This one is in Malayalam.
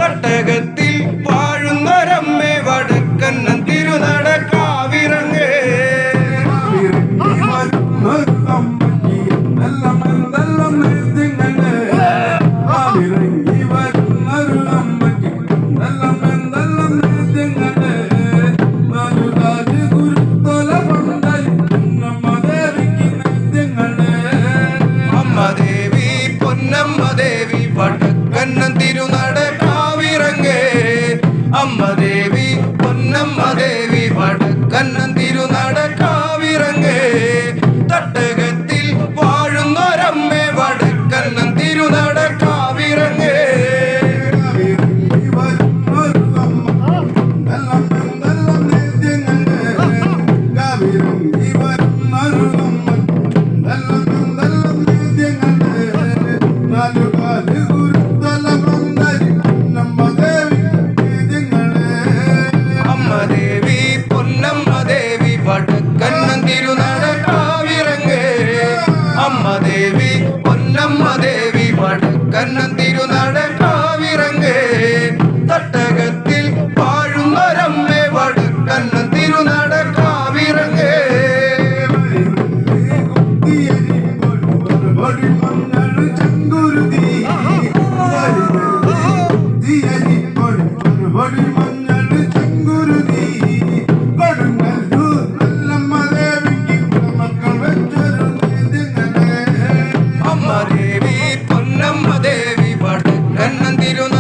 തട്ടകത്തിൽ വാഴുന്നൊരമ്മേ വടക്കണ്ണൻ തിരുനട കാവിറങ്ങേ വടക്കണ്ണൻ തിരുനട കാവിറങ്ങേ അമ്മ ദേവി പൊന്നമ്മ ദേവി വടക്കണ്ണൻ തിരുനട കാവിറങ്ങേ തട്ടകത്തിൽ വാഴുന്നൊരമ്മേ വടക്കണ്ണൻ തിരുനട കാവിറങ്ങേ വടക്കണ്ണൻ തിരുനട കാവിറങ്ങേ അമ്മ ദേവി പൊന്നമ്മ ദേവി വടക്കണ്ണൻ തിരുനട കാവിറങ്ങേ തട്ടകത്തിൽ വാഴുന്നൊരമ്മേ വടക്കണ്ണൻ തിരുനട കാവിറങ്ങേ അമ്മ ദേവി പൊന്നമ്മ ദേവി വടക്കണ്ണൻ തിരുനട